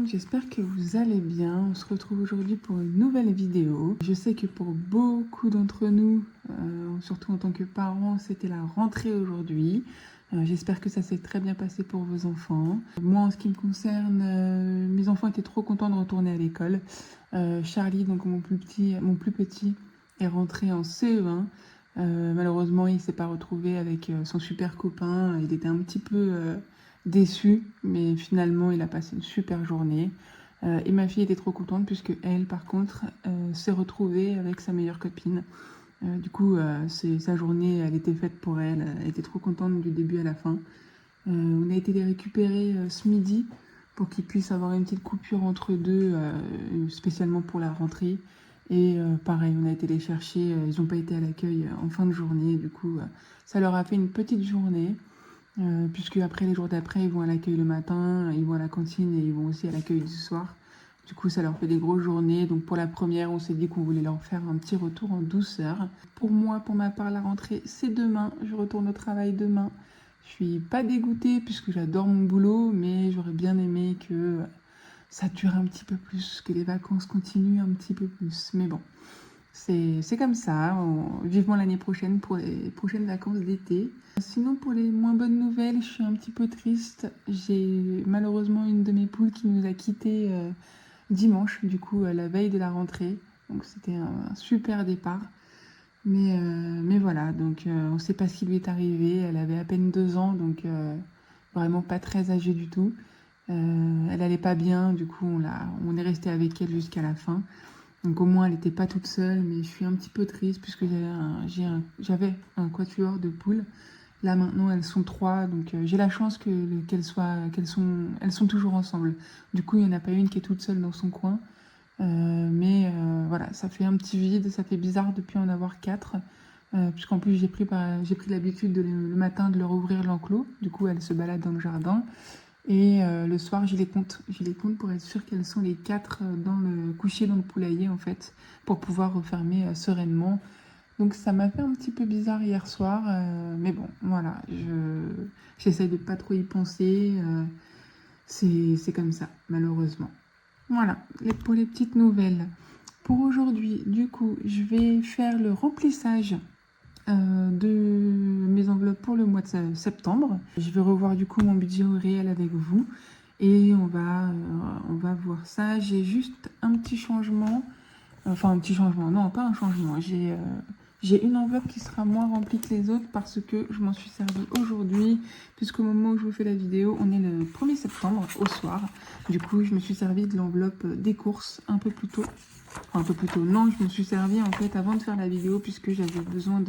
monde, j'espère que vous allez bien. On se retrouve aujourd'hui pour une nouvelle vidéo. Je sais que pour beaucoup d'entre nous, surtout en tant que parents, c'était la rentrée aujourd'hui. J'espère que ça s'est très bien passé pour vos enfants. Moi, en ce qui me concerne, mes enfants étaient trop contents de retourner à l'école. Charlie, donc mon plus petit, est rentré en CE1. Malheureusement, il ne s'est pas retrouvé avec son super copain. Il était un petit peu déçu, mais finalement, il a passé une super journée. Et ma fille était trop contente puisque elle, par contre, s'est retrouvée avec sa meilleure copine. Du coup, sa journée, elle était faite pour elle. Elle était trop contente du début à la fin. On a été les récupérer ce midi pour qu'ils puissent avoir une petite coupure entre deux, spécialement pour la rentrée. Et pareil, on a été les chercher, ils n'ont pas été à l'accueil en fin de journée, du coup ça leur a fait une petite journée, puisque après les jours d'après, ils vont à l'accueil le matin, ils vont à la cantine et ils vont aussi à l'accueil du soir. Du coup, ça leur fait des grosses journées. Donc pour la première, on s'est dit qu'on voulait leur faire un petit retour en douceur. Pour moi, pour ma part, la rentrée, c'est demain. Je retourne au travail demain. Je suis pas dégoûtée puisque j'adore mon boulot, mais j'aurais bien aimé que ça dure un petit peu plus, que les vacances continuent un petit peu plus. Mais bon, c'est comme ça. Vivement l'année prochaine pour les prochaines vacances d'été. Sinon, pour les moins bonnes nouvelles, je suis un petit peu triste. J'ai malheureusement une de mes poules qui nous a quittés dimanche, du coup, la veille de la rentrée. Donc c'était un super départ. Mais voilà, donc on ne sait pas ce qui lui est arrivé. Elle avait à peine 2 ans, donc vraiment pas très âgée du tout. Elle allait pas bien, du coup on est resté avec elle jusqu'à la fin. Donc au moins elle n'était pas toute seule, mais je suis un petit peu triste puisque j'avais un quatuor de poules. Là maintenant elles sont 3, donc j'ai la chance elles sont toujours ensemble. Du coup il n'y en a pas une qui est toute seule dans son coin. Mais voilà, ça fait un petit vide, ça fait bizarre depuis en avoir 4. Puisqu'en plus j'ai pris l'habitude le matin de leur ouvrir l'enclos. Du coup elles se baladent dans le jardin. Et le soir, je les compte pour être sûre qu'elles sont les 4 couchées dans le poulailler, en fait, pour pouvoir refermer sereinement. Donc ça m'a fait un petit peu bizarre hier soir, mais bon, voilà, j'essaye de pas trop y penser. C'est comme ça, malheureusement. Voilà, pour les petites nouvelles. Pour aujourd'hui, du coup, je vais faire le remplissage de mes enveloppes pour le mois de septembre. Je vais revoir du coup mon budget au réel avec vous et on va voir ça. J'ai juste un petit changement, enfin un petit changement, non pas un changement. J'ai une enveloppe qui sera moins remplie que les autres parce que je m'en suis servi aujourd'hui, puisqu'au moment où je vous fais la vidéo, on est le 1er septembre au soir. Du coup, je me suis servi de l'enveloppe des courses un peu plus tôt. Enfin, un peu plus tôt, non, je me suis servi en fait avant de faire la vidéo puisque j'avais besoin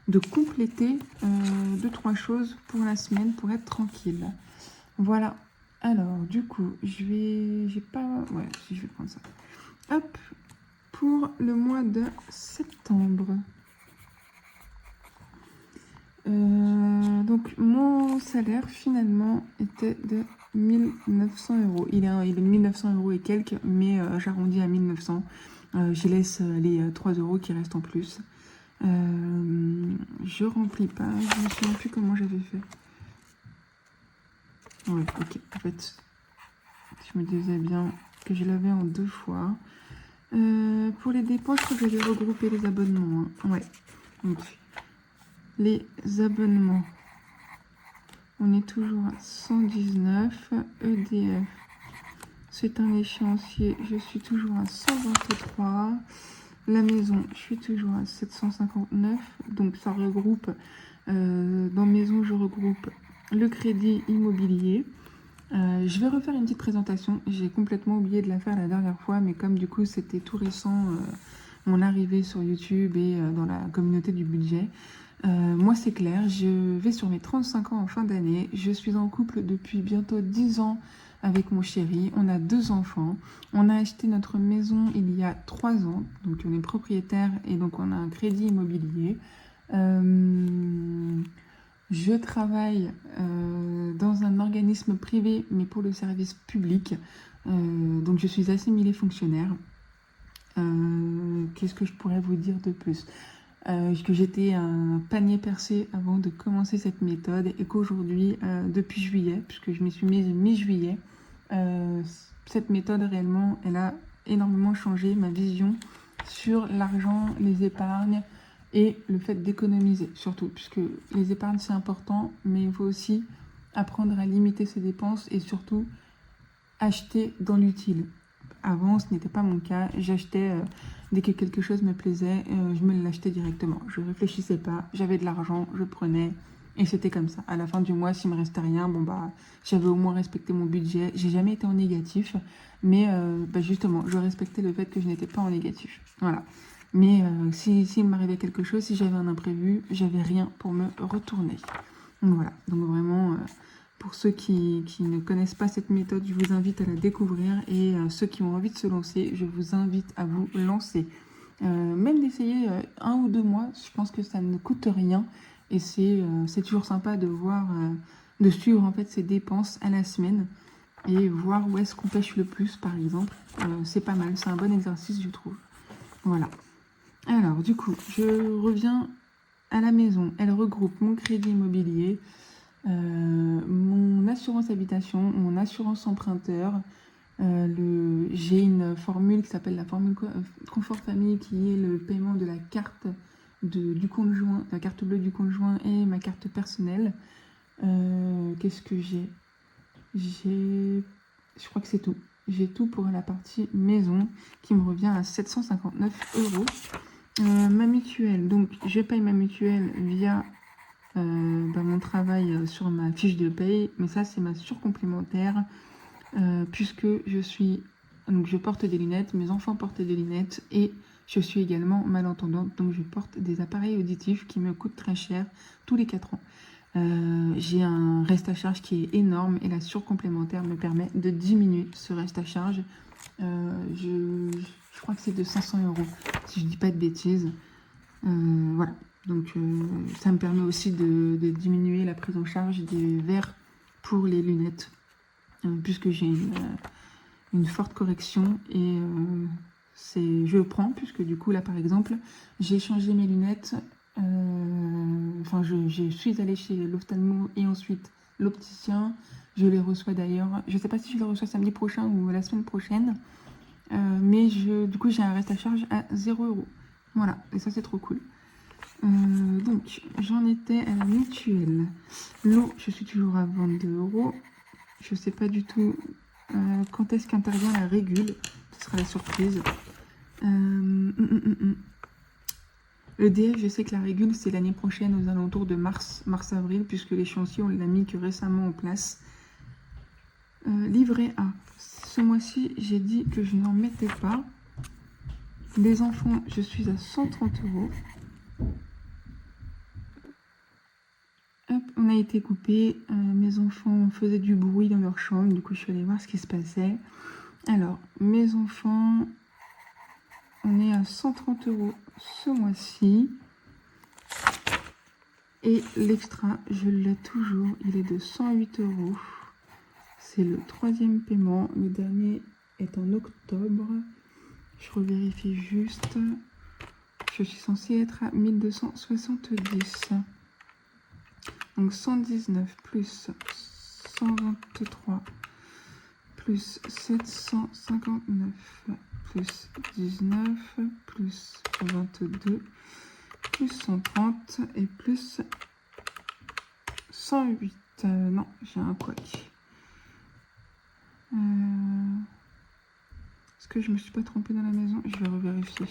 de compléter 2-3 choses pour la semaine pour être tranquille. Voilà. Alors, du coup, j'ai pas... Ouais, si je vais prendre ça. Hop, pour le mois de septembre. Donc mon salaire finalement était de 1900 euros. Il est de 1900 euros et quelques, mais j'arrondis à 1900. Je laisse les 3 euros qui restent en plus. Je remplis pas, je ne me souviens plus comment j'avais fait. Ouais, ok, en fait, je me disais bien que je l'avais en 2 fois. Pour les dépenses, je crois que j'avais regroupé les abonnements. Hein. Ouais, donc les abonnements. On est toujours à 119. EDF, c'est un échéancier. Je suis toujours à 123. La maison, je suis toujours à 759. Donc ça regroupe, dans maison, je regroupe le crédit immobilier. Je vais refaire une petite présentation. J'ai complètement oublié de la faire la dernière fois, mais comme du coup c'était tout récent, mon arrivée sur YouTube et dans la communauté du budget. Moi c'est clair, je vais sur mes 35 ans en fin d'année. Je suis en couple depuis bientôt 10 ans avec mon chéri. On a 2 enfants. On a acheté notre maison il y a 3 ans. Donc on est propriétaire et donc on a un crédit immobilier. Je travaille dans un organisme privé, mais pour le service public. Donc je suis assimilée fonctionnaire. Qu'est-ce que je pourrais vous dire de plus ? Que j'étais un panier percé avant de commencer cette méthode et qu'aujourd'hui, depuis juillet, puisque je m'y suis mise mi-juillet, cette méthode réellement, elle a énormément changé ma vision sur l'argent, les épargnes et le fait d'économiser surtout, puisque les épargnes c'est important, mais il faut aussi apprendre à limiter ses dépenses et surtout acheter dans l'utile. Avant, ce n'était pas mon cas. J'achetais dès que quelque chose me plaisait, je me l'achetais directement. Je réfléchissais pas, j'avais de l'argent, je prenais et c'était comme ça. À la fin du mois, s'il me restait rien, bon bah j'avais au moins respecté mon budget. J'ai jamais été en négatif, mais justement, je respectais le fait que je n'étais pas en négatif. Voilà. Mais s'il m'arrivait quelque chose, si j'avais un imprévu, j'avais rien pour me retourner. Donc voilà. Donc vraiment. Pour ceux qui ne connaissent pas cette méthode, je vous invite à la découvrir et ceux qui ont envie de se lancer, je vous invite à vous lancer. Même d'essayer 1 ou 2 mois, je pense que ça ne coûte rien et c'est toujours sympa de voir, de suivre en fait ses dépenses à la semaine et voir où est-ce qu'on pêche le plus par exemple. C'est pas mal, c'est un bon exercice je trouve. Voilà. Alors du coup, je reviens à la maison. Elle regroupe mon crédit immobilier, mon assurance habitation, mon assurance emprunteur. J'ai une formule qui s'appelle la formule confort famille qui est le paiement de la carte du conjoint, la carte bleue du conjoint et ma carte personnelle. Qu'est-ce que j'ai? Je crois que c'est tout. J'ai tout pour la partie maison qui me revient à 759 €. Ma mutuelle, donc je paye ma mutuelle via mon travail sur ma fiche de paye, mais ça c'est ma surcomplémentaire puisque donc je porte des lunettes, mes enfants portent des lunettes et je suis également malentendante, donc je porte des appareils auditifs qui me coûtent très cher tous les 4 ans. J'ai un reste à charge qui est énorme et la surcomplémentaire me permet de diminuer ce reste à charge. Je crois que c'est de 500 €, si je dis pas de bêtises. Voilà, donc ça me permet aussi de diminuer la prise en charge des verres pour les lunettes, puisque j'ai une forte correction et je prends, puisque du coup là par exemple, j'ai changé mes lunettes, je suis allée chez l'ophtalmo et ensuite l'opticien, je les reçois d'ailleurs, je sais pas si je les reçois samedi prochain ou la semaine prochaine, mais du coup j'ai un reste à charge à 0 €. Voilà, et ça c'est trop cool. Donc j'en étais à la mutuelle. L'eau, je suis toujours à 22 €. Je sais pas du tout quand est-ce qu'intervient la régule. Ce sera la surprise. EDF, je sais que la régule c'est l'année prochaine aux alentours de mars-avril, puisque l'échéancier on l'a mis que récemment en place. Livret A. Ce mois-ci, j'ai dit que je n'en mettais pas. Les enfants, je suis à 130 €. Hop, on a été coupé. Mes enfants faisaient du bruit dans leur chambre. Du coup, je suis allée voir ce qui se passait. Alors, mes enfants, on est à 130 € ce mois-ci. Et l'extra, je l'ai toujours. Il est de 108 €. C'est le 3e paiement. Le dernier est en octobre. Je revérifie juste. Je suis censée être à 1270. Donc 119 plus 123 plus 759 plus 19 plus 22 plus 130 et plus 108. Non, j'ai un couac. Est-ce que je me suis pas trompée dans la maison? Je vais revérifier.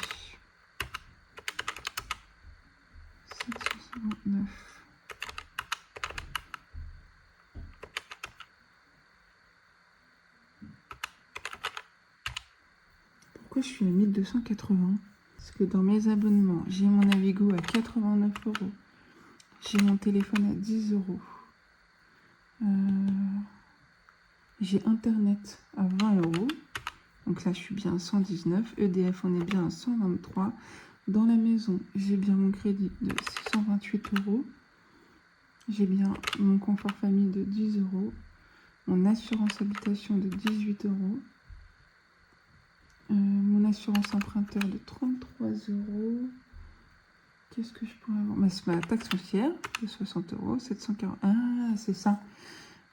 759. Pourquoi je suis à 1280? Parce que dans mes abonnements, j'ai mon Navigo à 89 €. J'ai mon téléphone à 10 €. J'ai Internet à 20 €. Donc là, je suis bien à 119. EDF, on est bien à 123. Dans la maison, j'ai bien mon crédit de 628 €. J'ai bien mon confort famille de 10 €. Mon assurance habitation de 18 €. Mon assurance emprunteur de 33 €. Qu'est-ce que je pourrais avoir? C'est ma taxe foncière de 60 €, 740. Ah, c'est ça.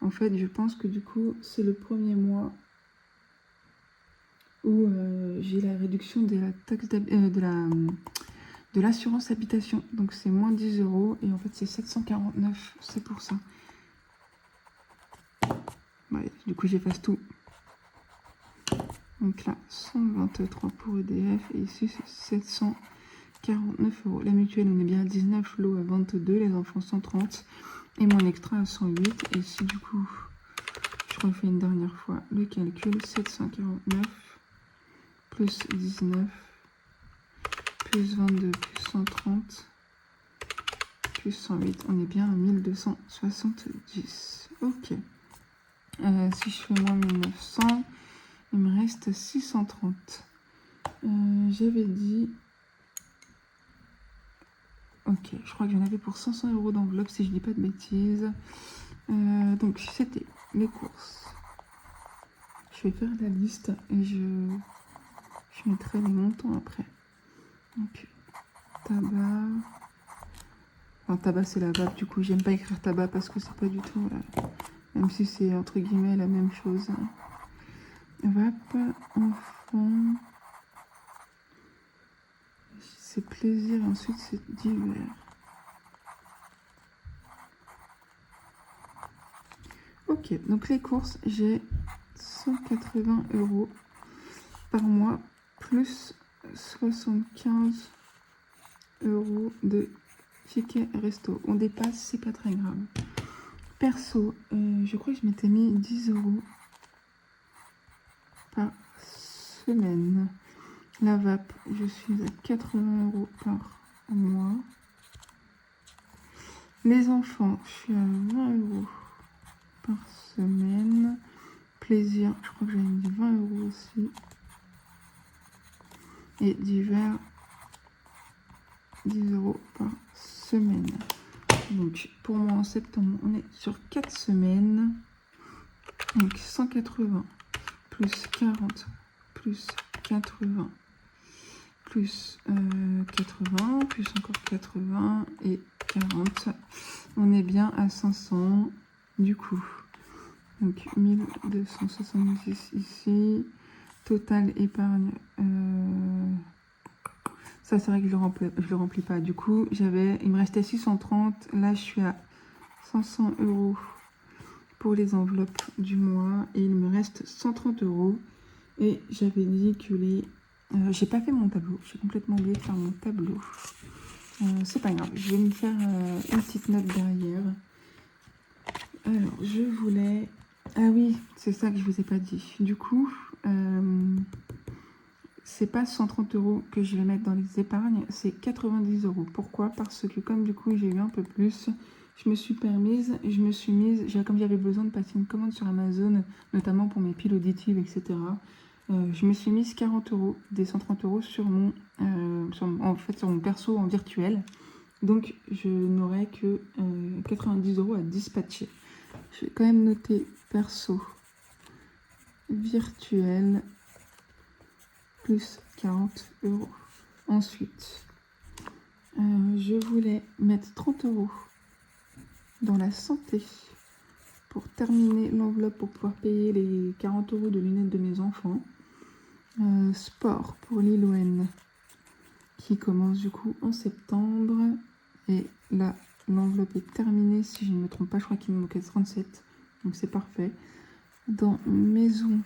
En fait, je pense que du coup, c'est le premier mois où j'ai la réduction de la taxe de l'assurance habitation. Donc c'est moins 10 € et en fait c'est 749, c'est pour ça. Ouais, du coup j'efface tout. Donc là, 123 pour EDF et ici c'est 749 €. La mutuelle, on est bien à 19, l'eau à 22, les enfants 130 et mon extra à 108. Et ici du coup, je refais une dernière fois le calcul, 749 plus 19 plus 22 plus 130 plus 108, on est bien à 1270. Ok. Si je fais moins 1900, il me reste 630. J'avais dit... Ok, je crois que j'en avais pour 500 € d'enveloppe, si je dis pas de bêtises. Donc, c'était les courses. Je vais faire la liste et je mettrai les montants après. Donc, tabac... Enfin, tabac, c'est la vape, du coup, j'aime pas écrire tabac parce que c'est pas du tout... même si c'est, entre guillemets, la même chose. Vape, enfant... C'est plaisir, ensuite c'est divers. Ok, donc les courses, j'ai 180 € par mois, plus 75 € de ticket resto. On dépasse, c'est pas très grave. Perso, je crois que je m'étais mis 10 € par semaine. La vape, je suis à 80 € par mois. Les enfants, je suis à 20 € par semaine. Plaisir, je crois que j'avais mis 20 € aussi. Et divers, 10 € par semaine. Donc pour moi en septembre, on est sur 4 semaines. Donc 180 plus 40 plus 80 plus 80 plus encore 80 et 40. On est bien à 500 du coup. Donc 1270 ici. Total épargne. Ça c'est vrai que je le remplis pas. Du coup, il me restait 630. Là, je suis à 500 € pour les enveloppes du mois. Et il me reste 130 €. Et j'avais dit que j'ai pas fait mon tableau. J'ai complètement oublié de faire mon tableau. C'est pas grave. Je vais me faire une petite note derrière. Alors, je voulais... Ah oui, c'est ça que je vous ai pas dit. Du coup, c'est pas 130 € que je vais mettre dans les épargnes, c'est 90 €. Pourquoi? Parce que comme du coup j'ai eu un peu plus, je me suis mise, comme j'avais besoin de passer une commande sur Amazon, notamment pour mes piles auditives, etc. Je me suis mise 40 €, des 130 € sur mon perso en virtuel. Donc je n'aurai que 90 € à dispatcher. Je vais quand même noter perso virtuel plus 40 €. Ensuite, je voulais mettre 30 € dans la santé pour terminer l'enveloppe pour pouvoir payer les 40 € de lunettes de mes enfants. Sport pour l'ILON qui commence du coup en septembre. Et là, l'enveloppe est terminée. Si je ne me trompe pas, je crois qu'il me manquait 37. Donc c'est parfait. Dans maison,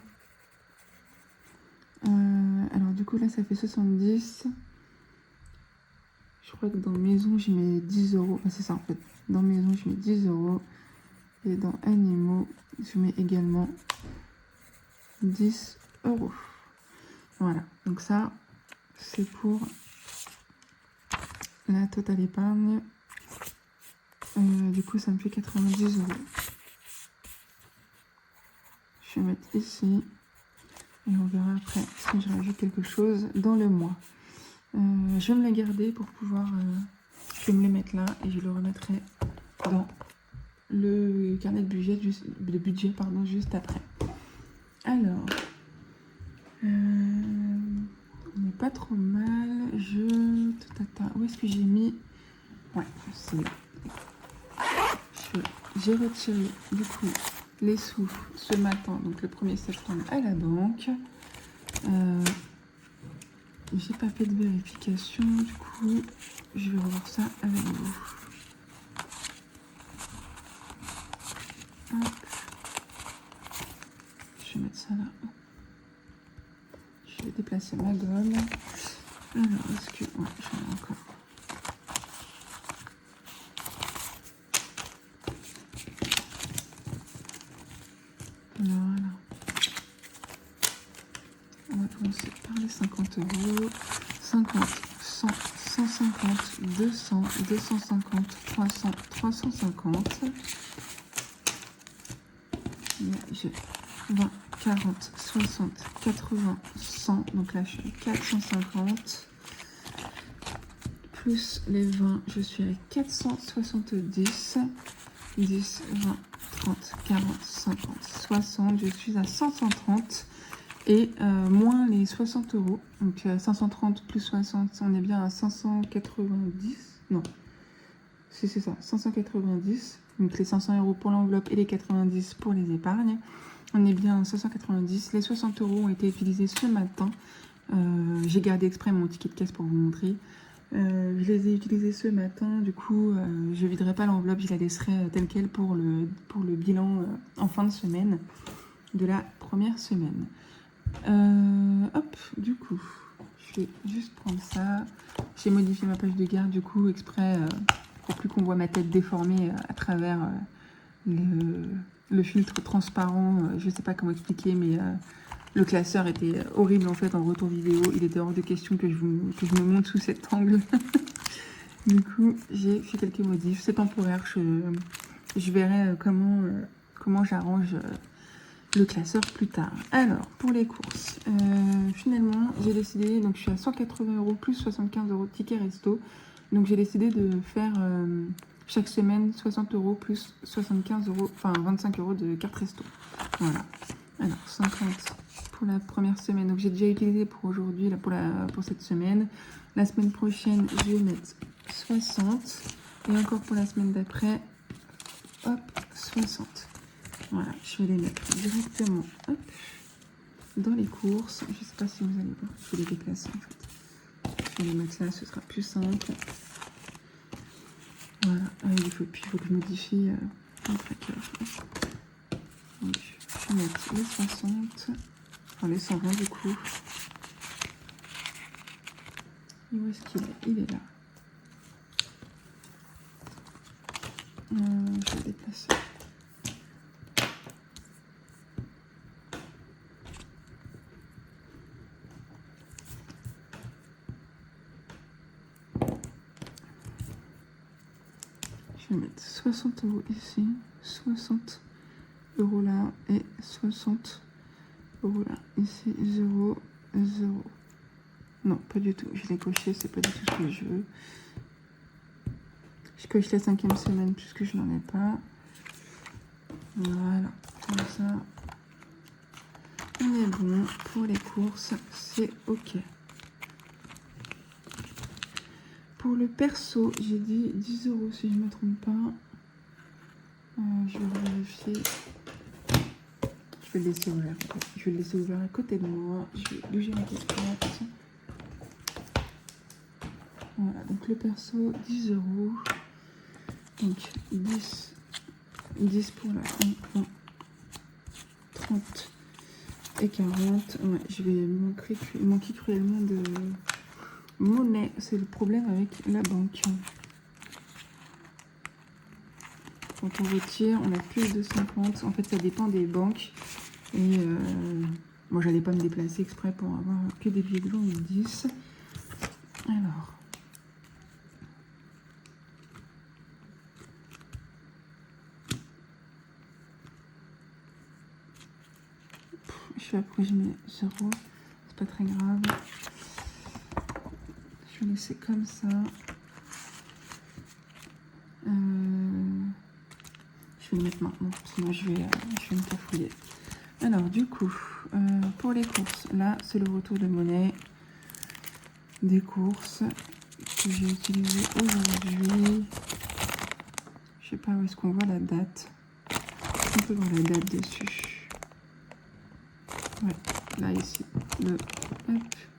alors du coup là ça fait 70. Je crois que dans maison je mets 10 €. Ah, c'est ça en fait. Dans maison je mets 10 €. Et dans animaux je mets également 10 €. Voilà. Donc ça c'est pour la totale épargne. Du coup ça me fait 90 €. Je vais mettre ici. Et on verra après si je rajoute quelque chose dans le mois. Je vais me la garder pour pouvoir... je vais me les mettre là et je le remettrai dans le carnet de budget, juste après. Alors, on n'est pas trop mal. Où est-ce que j'ai mis... Ouais, c'est là. J'ai retiré du coup les sous ce matin, donc le 1er septembre à la banque. J'ai pas fait de vérification, du coup, je vais revoir ça avec vous. Hop. Je vais mettre ça là. Je vais déplacer ma gomme. Alors, est-ce que... Ouais, j'en ai encore. Voilà. On va commencer par les 50 euros. 50, 100, 150, 200, 250, 300, 350. J'ai 20, 40, 60, 80, 100. Donc là, je suis à 450. Plus les 20, je suis à 470. 10, 20, 30, 40, 50, 60. Je suis à 530. Et moins les 60 euros. Donc 530 plus 60, on est bien à 590. Non, si c'est ça, 590. Donc les 500 euros pour l'enveloppe et les 90 pour les épargnes. On est bien à 590. Les 60 euros ont été utilisés ce matin. J'ai gardé exprès mon ticket de caisse pour vous montrer. Je les ai utilisés ce matin. Du coup, je ne viderai pas l'enveloppe. Je la laisserai telle quelle pour le bilan en fin de semaine de la première semaine. Hop, du coup, je vais juste prendre ça. J'ai modifié ma page de garde, du coup, exprès pour plus qu'on voit ma tête déformée à travers le filtre transparent. Je sais pas comment expliquer, mais le classeur était horrible en fait en retour vidéo. Il était hors de question que je me montre sous cet angle. Du coup, j'ai fait quelques modifs. C'est temporaire. Je verrai comment j'arrange le classeur plus tard. Alors, pour les courses, finalement, j'ai décidé, donc je suis à 180 euros plus 75 euros de ticket resto. Donc, j'ai décidé de faire chaque semaine 60 euros plus 75 euros, enfin 25 euros de carte resto. Voilà. Alors, 50 pour la première semaine. Donc, j'ai déjà utilisé pour aujourd'hui, là, pour cette semaine. La semaine prochaine, je vais mettre 60. Et encore pour la semaine d'après, hop, 60. Voilà, je vais les mettre directement hop, dans les courses. Je ne sais pas si vous allez voir. Je vais les déplacer en fait. Je vais les mettre là, ce sera plus simple. Voilà, il faut que je modifie mon tracker. Donc, je vais mettre les 60, enfin les 120 du coup. Et où est-ce qu'il est? Il est là. Je vais déplacer. Je vais mettre 60 euros ici, 60 euros là et 60 euros là. Ici, 0, 0. Non, pas du tout. Je l'ai coché, c'est pas du tout ce que je veux. Je coche la 5e semaine puisque je n'en ai pas. Voilà, comme ça. On est bon pour les courses, c'est ok. Pour le perso, j'ai dit 10 euros si je ne me trompe pas. Je vais vérifier. Je vais le laisser ouvert. Je vais le laisser ouvert à côté de moi. Je vais bouger ma casquette. Voilà, donc le perso, 10 euros. Donc 10 pour la 1, 20, 30 et 40. Ouais, je vais manquer cruellement de monnaie. C'est le problème avec la banque. Quand on retire, on a plus de 50. En fait, ça dépend des banques. Et moi, j'allais pas me déplacer exprès pour avoir que des billets de 20 ou 10. Alors. Je suis après, je mets 0. C'est pas très grave. Je vais laisser comme ça. Je vais le mettre maintenant, sinon je vais me cafouiller. Alors du coup, pour les courses, là c'est le retour de monnaie des courses que j'ai utilisé aujourd'hui. Je sais pas où est-ce qu'on voit la date. Est-ce qu'on peut voir la date dessus? Ouais, là ici,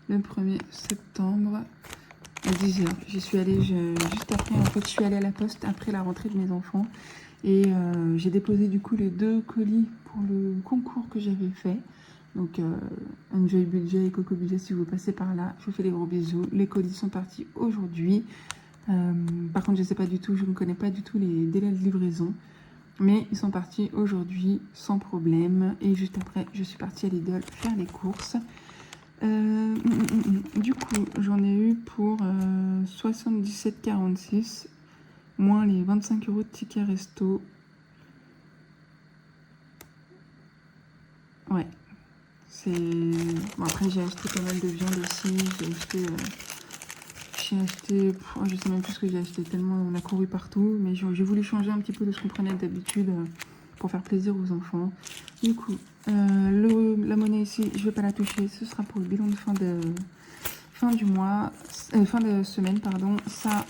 le 1er septembre à 10 h. J'y suis allée juste après, en fait je suis allée à la poste après la rentrée de mes enfants. Et j'ai déposé du coup les 2 colis pour le concours que j'avais fait. Donc Enjoy Budget et Coco Budget, si vous passez par là, je vous fais des gros bisous. Les colis sont partis aujourd'hui. Par contre, je sais pas du tout, je ne connais pas du tout les délais de livraison. Mais ils sont partis aujourd'hui sans problème. Et juste après, je suis partie à Lidl faire les courses. Du coup, j'en ai eu pour 77,46 moins les 25 € de ticket resto. Ouais, c'est... Bon, après, j'ai acheté pas mal de viande aussi. J'ai acheté... je sais même plus ce que j'ai acheté, tellement on a couru partout. Mais j'ai voulu changer un petit peu de ce qu'on prenait d'habitude pour faire plaisir aux enfants. Du coup, la monnaie ici, je vais pas la toucher. Ce sera pour le bilan de fin du mois, fin de semaine, pardon. Ça,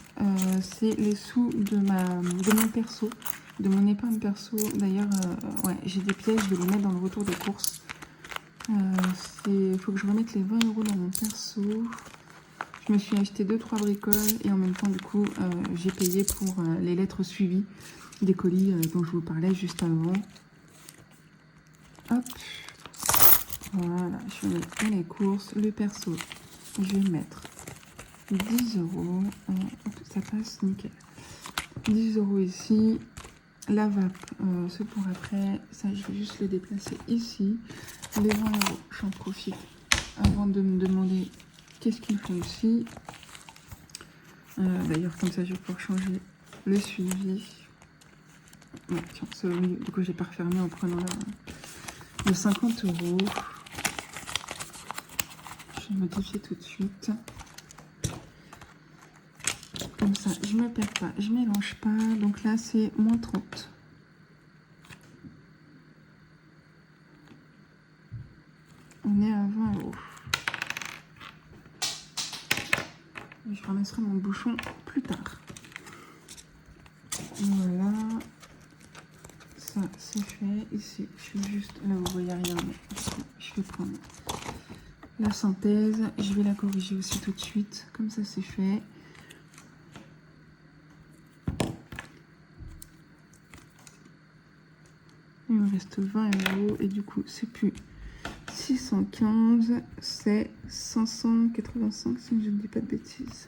c'est les sous de mon perso, de mon épargne perso. D'ailleurs, ouais, j'ai des pièces, je vais les mettre dans le retour des courses. Il faut que je remette les 20 € dans mon perso. Je me suis acheté 2-3 bricoles et en même temps, du coup, j'ai payé pour les lettres suivies des colis dont je vous parlais juste avant. Hop, voilà, je vais mettre dans les courses, le perso. Je vais mettre 10 €, ça passe nickel. 10 € ici, la vape, c'est pour après, ça je vais juste le déplacer ici. Les 20 €, j'en profite avant de me demander qu'est-ce qu'il faut ici. D'ailleurs, comme ça je vais pouvoir changer le suivi. Ouais, tiens, c'est au milieu, du coup j'ai pas refermé en prenant le 50 €. Je vais modifier tout de suite. Comme ça, je me perds pas, je mélange pas. Donc là, c'est moins 30. On est à 20 €. Je ramasserai mon bouchon plus tard. Voilà. Ça, c'est fait. Ici, je suis juste... Là, vous voyez rien, mais je vais prendre la synthèse. Je vais la corriger aussi tout de suite. Comme ça, c'est fait. Il me reste 20 € et du coup, c'est plus 615, c'est 585 si je ne dis pas de bêtises.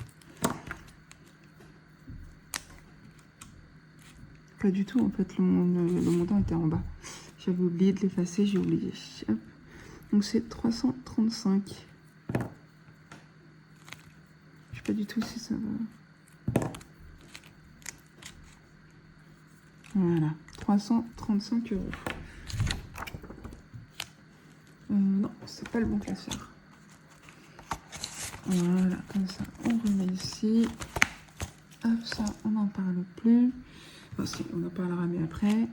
Pas du tout, en fait, le montant était en bas. J'avais oublié de l'effacer, j'ai oublié. Hop. Donc c'est 335. Je sais pas du tout si ça va. Voilà, 335 €. Non, c'est pas le bon classeur. Voilà, comme ça, on remet ici. Hop, ça, on n'en parle plus. Enfin, si, on en parlera mais après.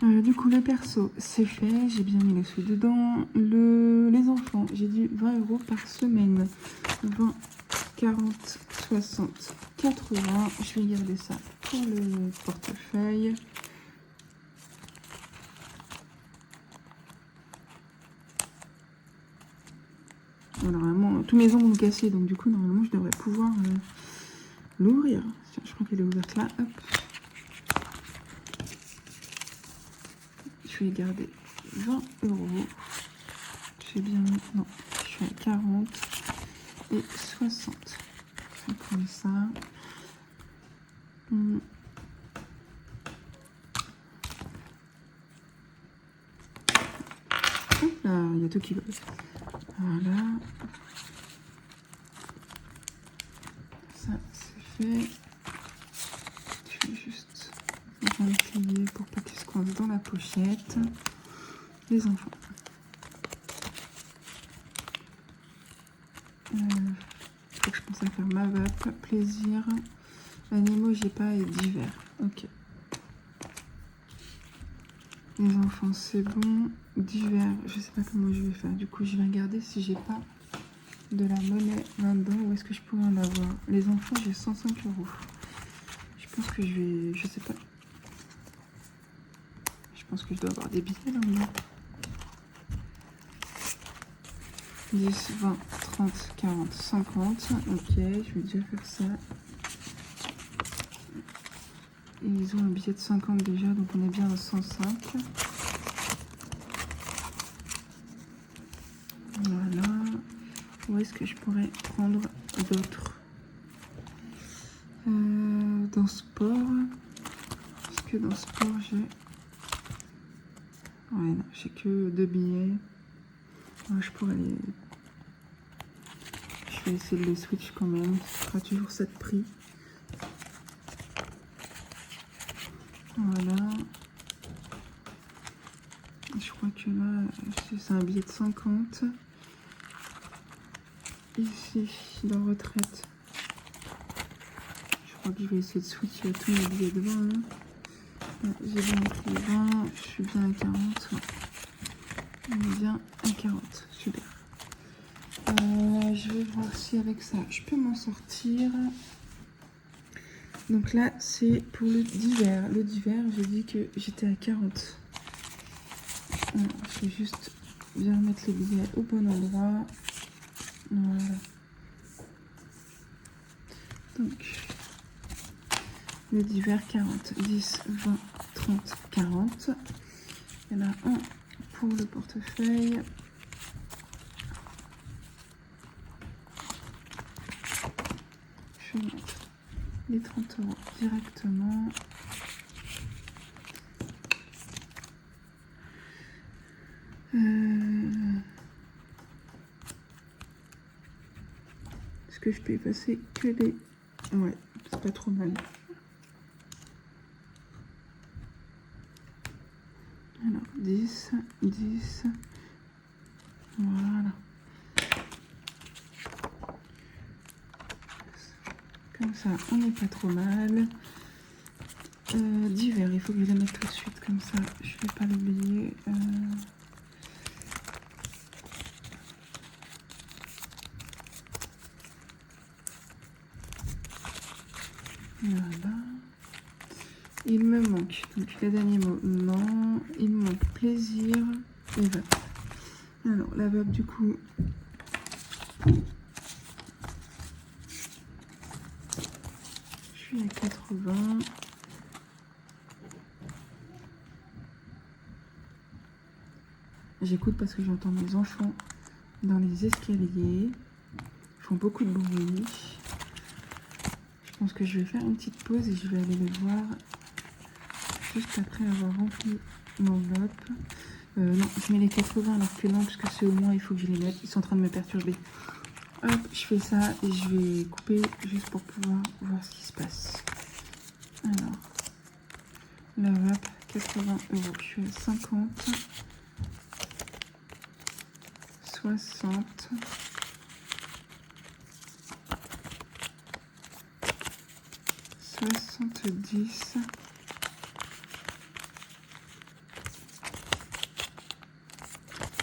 Du coup, le perso, c'est fait. J'ai bien mis les sous dedans. Les enfants, j'ai dit 20 € par semaine. 20, 40, 60, 80. Je vais garder ça pour le portefeuille. Alors, normalement, tous mes ongles ont cassé, donc du coup, normalement, je devrais pouvoir l'ouvrir. Je crois qu'elle est ouverte là. Hop. Je vais garder 20 €. J'ai bien mis... Non, je suis à 40 et 60. Je vais prendre ça. Hop là, il y a tout qui va. Voilà. Ça, c'est fait. Je vais juste bien plier pour pas qu'il se coince dans la pochette. Les enfants. Faut que je pense à faire ma vape. Plaisir. Animaux, j'ai pas et divers. Ok. Les enfants, c'est bon. Divers, je sais pas comment je vais faire. Du coup, je vais regarder si j'ai pas de la monnaie là-dedans. Où est-ce que je pourrais en avoir? Les enfants, j'ai 105 €. Je pense que je vais... Je sais pas. Je pense que je dois avoir des billets là-dedans. 10, 20, 30, 40, 50. Ok, je vais déjà faire ça. Ils ont un billet de 50 déjà, donc on est bien à 105. Voilà. Où est-ce que je pourrais prendre d'autres dans sport. Est-ce que dans sport j'ai... Ouais, non, j'ai que 2 billets. Ouais, je pourrais les... Je vais essayer de les switch quand même. Ce sera toujours 7 prix. Voilà. Je crois que là, c'est un billet de 50. Ici, dans retraite. Je crois que je vais essayer de switcher tous mes billets de 20. Ouais, j'ai bien pris 20. Je suis bien à 40. Ouais. On est bien à 40. Super. Je vais voir si avec ça, je peux m'en sortir. Donc là, c'est pour le d'hiver. Le d'hiver, j'ai dit que j'étais à 40. Alors, je vais juste bien mettre les billets au bon endroit. Voilà. Donc, le d'hiver, 40, 10, 20, 30, 40. Il y en a un pour le portefeuille. Je vais mettre les 30 € directement. Est-ce que je peux effacer que les... Ouais, c'est pas trop mal. Alors, 10, 10. Voilà. Comme ça, on n'est pas trop mal. D'hiver, il faut que je les mette tout de suite, comme ça, je ne vais pas l'oublier. Voilà. Il me manque, donc les animaux, non. Il me manque plaisir et vape. Alors, la vape, du coup... Je suis à 80. J'écoute parce que j'entends mes enfants dans les escaliers. Ils font beaucoup de bruit. Je pense que je vais faire une petite pause et je vais aller les voir juste après avoir rempli l'enveloppe. Non, je mets les 80 alors que non, parce que c'est au moins, il faut que je les mette. Ils sont en train de me perturber. Hop, je fais ça et je vais couper juste pour pouvoir voir ce qui se passe. Alors, la vape, 80 €. Je suis à 50. 60. 70.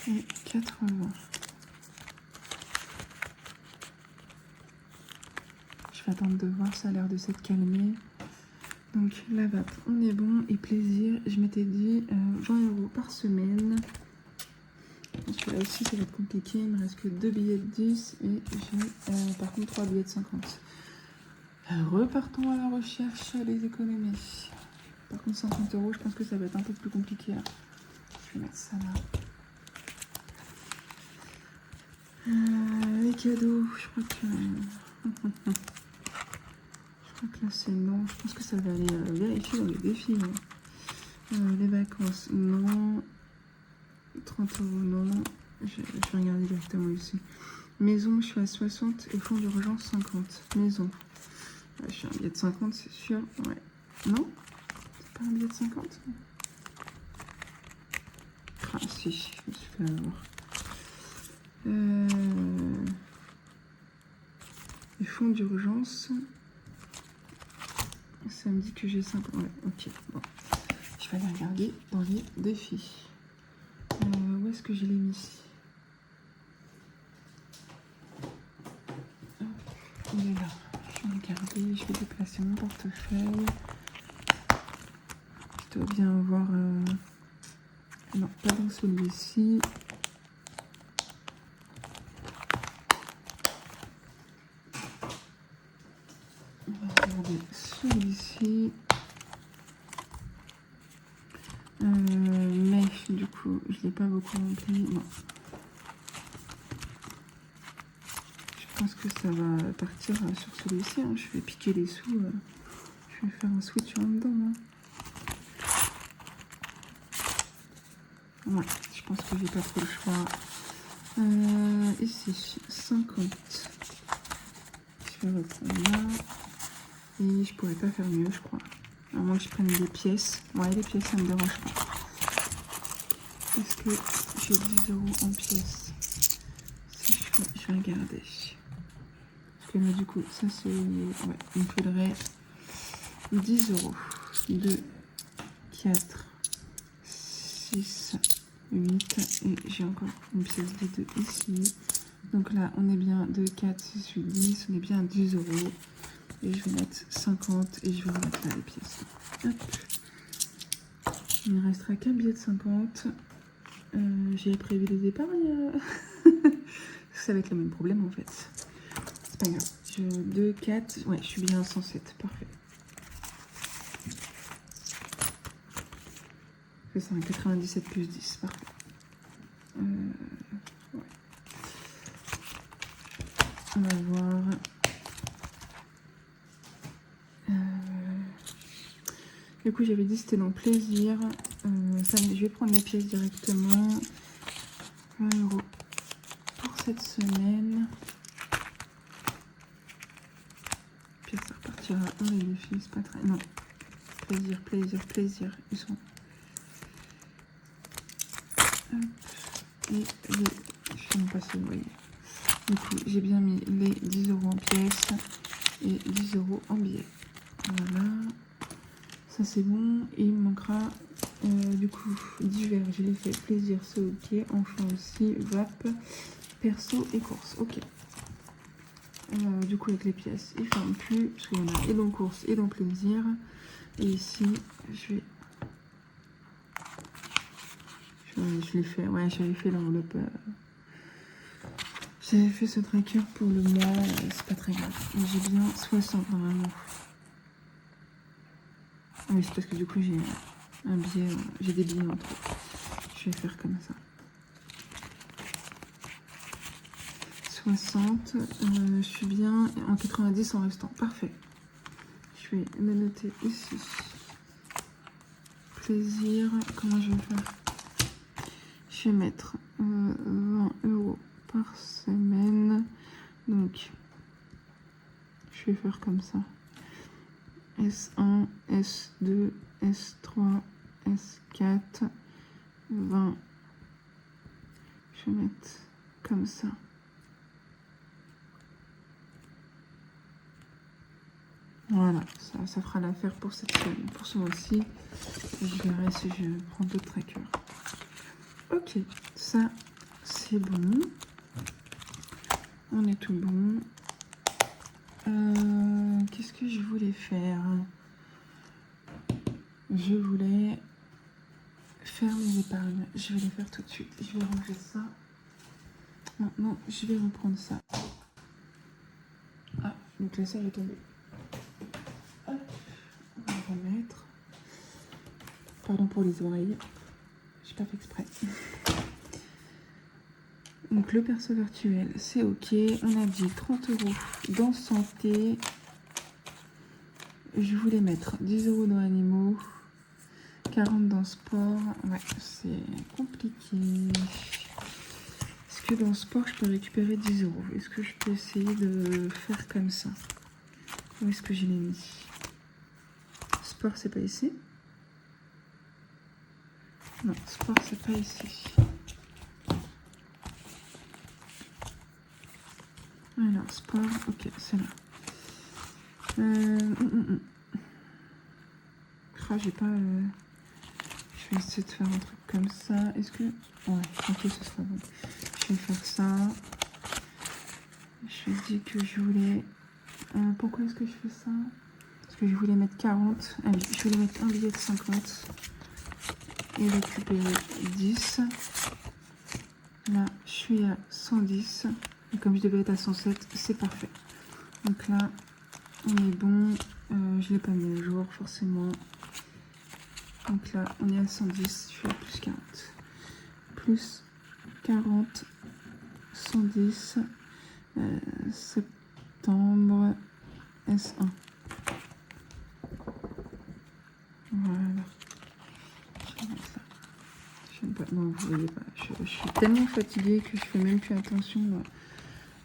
Et 80. Je vais attendre de voir, ça a l'air de s'être calmé. Donc la vape, on est bon. Et plaisir, je m'étais dit 20 € par semaine. Parce que là aussi ça va être compliqué, il me reste que 2 billets de 10 et j'ai par contre 3 billets de 50. Repartons à la recherche les économies. Par contre 50 €, je pense que ça va être un peu plus compliqué. Hein. Je vais mettre ça là. Les cadeaux, je crois que... je crois que là c'est non. Je pense que ça va aller vérifier dans les défis. Hein. Les vacances, non. 30 € non. Je vais regarder directement ici. Maison, je suis à 60 et fonds d'urgence 50. Maison. Ouais, je suis un billet de 50, c'est sûr. Ouais. Non? C'est pas un billet de 50? Ah si, je me suis fait avoir. Les fonds d'urgence. Ça me dit que j'ai 50. Ouais, ok. Bon. Je vais aller regarder dans les défis. Où est-ce que je l'ai mis? Il est là. Je vais regarder, je vais déplacer mon portefeuille. Je dois bien avoir Non, pas dans celui-ci. On va regarder celui-ci. Mais du coup, je ne l'ai pas beaucoup rempli. Non. Je pense que ça va partir sur celui-ci. Hein. Je vais piquer les sous. Je vais faire un switch en dedans. Hein. Ouais, je pense que j'ai pas trop le choix. Ici, 50. Je vais reprendre là. Et je pourrais pas faire mieux, je crois. À moins que je prenne des pièces. Ouais, les pièces, ça me dérange pas. Est-ce que j'ai 10 € en pièces? Si je vais regarder. Parce que là, du coup, ça c'est... Ouais, il me faudrait 10 €. 2, 4, 6, 8. Et j'ai encore une pièce de 2 ici. Donc là, on est bien 2, 4, 6, 8, 10. On est bien à 10 €. Et je vais mettre 50 et je vais remettre là les pièces. Hop. Il ne restera qu'un billet de 50. J'ai prévu les épargnes. Ça va être le même problème en fait. C'est pas grave. 2, 4. Ouais, je suis bien à 107. Parfait. C'est ça, 97 plus 10. Parfait. Ouais. On va voir. Du coup, j'avais dit c'était dans plaisir. Je vais prendre les pièces directement. 20 € pour cette semaine. Puis ça repartira dans les défis, c'est pas très... Non. Plaisir, plaisir, plaisir. Ils sont... Hop. Et je sais même pas si vous voyez. Du coup, j'ai bien mis les 10 € en pièces et 10 € en billets. Voilà. Ça c'est bon. Et il me manquera du coup divers. Je l'ai fait plaisir, c'est ok. Enfant aussi, VAP, perso et course. Ok. Du coup avec les pièces, il ne ferme plus. Parce qu'il y en a et dans course et dans plaisir. Et ici, je l'ai fait. Ouais, j'avais fait l'enveloppe. J'avais fait ce tracker pour le mois. C'est pas très grave. J'ai bien 60 normalement. Ah oui, c'est parce que du coup j'ai un billet, j'ai des billets en trop. Je vais faire comme ça. 60, je suis bien en 90 en restant. Parfait. Je vais le noter ici. Plaisir, comment je vais faire? Je vais mettre 20 € par semaine. Donc, je vais faire comme ça. S1, S2, S3, S4, 20. Je vais mettre comme ça. Voilà, ça fera l'affaire pour ce mois-ci. Je verrai si je prends d'autres trackers. Ok, ça c'est bon. On est tout bon. Qu'est-ce que je voulais faire? Je voulais faire mes épargnes. Je vais les faire tout de suite. Je vais ranger ça. Maintenant, je vais reprendre ça. Ah, donc la serre est tombée. Hop, on va remettre. Pardon pour les oreilles. J'ai pas fait exprès. Donc le perso virtuel, c'est ok. On a dit 30 € dans santé. Je voulais mettre 10 € dans animaux. 40 dans sport. Ouais, c'est compliqué. Est-ce que dans sport, je peux récupérer 10 €? Est-ce que je peux essayer de faire comme ça? Où est-ce que je l'ai mis? Sport, c'est pas ici? Non, sport, c'est pas ici. Alors, sport, ok, c'est là. Ah, j'ai pas... Je vais essayer de faire un truc comme ça. Est-ce que... Ouais, ok, ce sera bon. Je vais faire ça. Je dis que je voulais... pourquoi est-ce que je fais ça? Parce que je voulais mettre 40. Allez, je voulais mettre un billet de 50. et récupérer 10. Là, je suis à 110. Et comme je devais être à 107, c'est parfait. Donc là, on est bon. Je ne l'ai pas mis à jour, forcément. Donc là, on est à 110. Je suis à plus 40. Plus 40, 110, septembre, S1. Voilà. Je vais mettre là. Je pas, non, vous voyez pas. Je suis tellement fatiguée que je fais même plus attention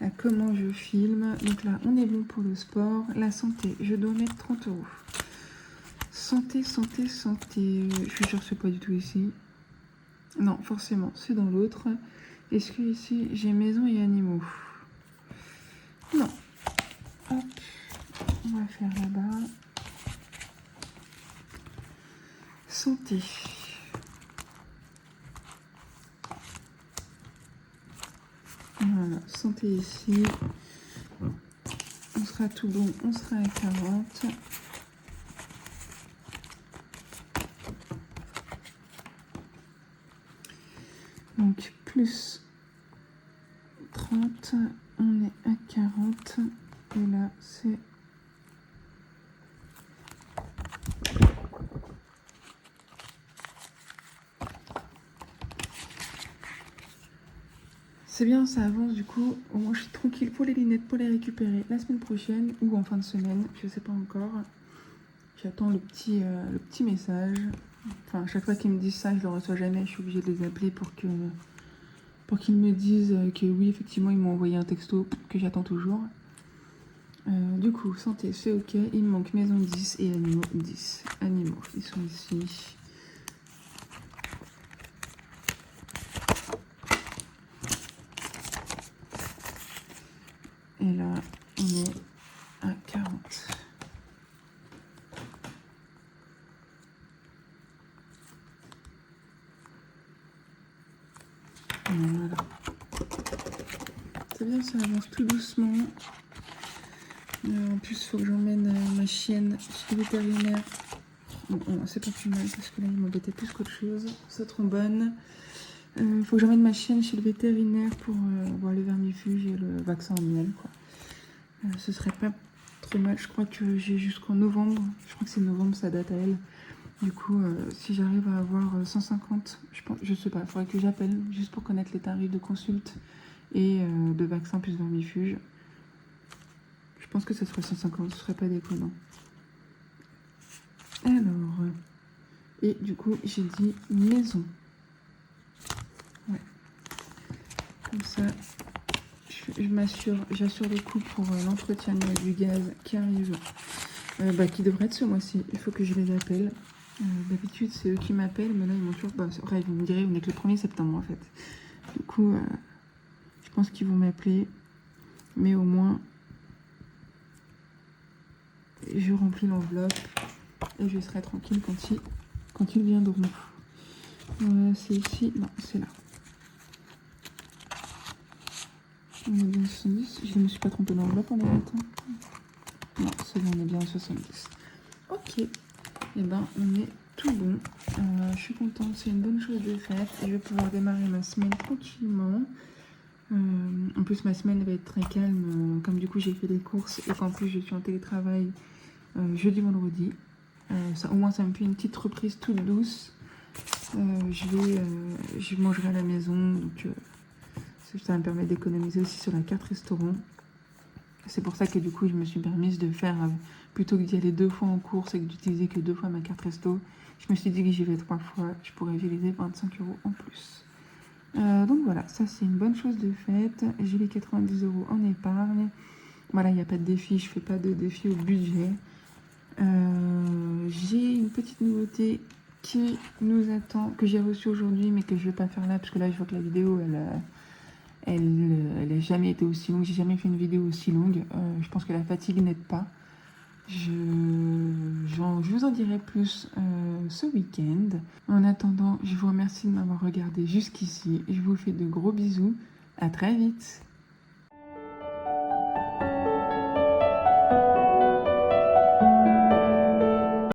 à comment je filme. Donc là, on est bon pour le sport. La santé, je dois mettre 30 €. Santé, santé, santé. Je suis sûre que c'est pas du tout ici. Non, forcément, c'est dans l'autre. Est-ce que ici, j'ai maison et animaux? Non. Hop. On va faire là-bas. Santé. Voilà, santé ici. On sera tout bon, on sera à 40. Donc plus 30, on est à 40. Et là, c'est... C'est bien, ça avance du coup. Au moins, je suis tranquille pour les lunettes, pour les récupérer la semaine prochaine ou en fin de semaine. Je sais pas encore. J'attends le petit message. Enfin, à chaque fois qu'ils me disent ça, je le reçois jamais. Je suis obligée de les appeler pour qu'ils me disent que oui, effectivement, ils m'ont envoyé un texto que j'attends toujours. Du coup, santé, c'est ok. Il me manque maison 10 et animaux 10. Animaux, ils sont ici. Et là, on est à 40. Voilà. C'est bien, ça avance tout doucement. En plus, il faut que j'emmène ma chienne chez le vétérinaire. Bon, c'est pas plus mal parce que là, il m'embêtait plus qu'autre chose. Ça trombone. Il faut que j'emmène ma chienne chez le vétérinaire pour voir le vermifuge et le vaccin en miel, quoi. Ce serait pas trop mal. Je crois que j'ai jusqu'en novembre. Je crois que c'est novembre, ça date à elle. Du coup, si j'arrive à avoir 150, je sais pas, il faudrait que j'appelle juste pour connaître les tarifs de consulte et de vaccin plus vermifuge. Je pense que ça serait 150, ce serait pas déconnant. Alors, et du coup, j'ai dit maison. Ouais. Comme ça, j'assure le coup pour l'entretien du gaz qui arrive, qui devrait être ce mois-ci. Il faut que je les appelle. D'habitude, c'est eux qui m'appellent, mais là, ils m'ont toujours... ils me diraient, on est que le 1er septembre, en fait. Du coup, je pense qu'ils vont m'appeler. Mais au moins, je remplis l'enveloppe et je serai tranquille quand ils viendront. C'est ici. Non, c'est là. On est bien à 70. Je ne me suis pas trompée l'enveloppe en même temps. Non, c'est bon, on est bien à 70. Ok. Et ben, on est tout bon. Je suis contente, c'est une bonne chose de faite. Et je vais pouvoir démarrer ma semaine tranquillement. En plus, ma semaine va être très calme. Comme du coup, j'ai fait les courses et qu'en plus, je suis en télétravail jeudi, vendredi. Au moins, ça me fait une petite reprise toute douce. Je mangerai à la maison. Donc, ça me permet d'économiser aussi sur la carte restaurant. C'est pour ça que du coup, je me suis permise de faire, plutôt que d'y aller 2 fois en course et que d'utiliser que 2 fois ma carte resto, je me suis dit que j'y vais 3 fois, je pourrais utiliser 25 € en plus. Donc voilà, ça c'est une bonne chose de faite. J'ai les 90 € en épargne. Voilà, il n'y a pas de défi, je fais pas de défi au budget. J'ai une petite nouveauté qui nous attend, que j'ai reçue aujourd'hui, mais que je vais pas faire là, parce que là je vois que la vidéo, elle a jamais été aussi longue. J'ai jamais fait une vidéo aussi longue. Je pense que la fatigue n'aide pas. Je vous en dirai plus ce week-end. En attendant, je vous remercie de m'avoir regardé jusqu'ici. Je vous fais de gros bisous. À très vite.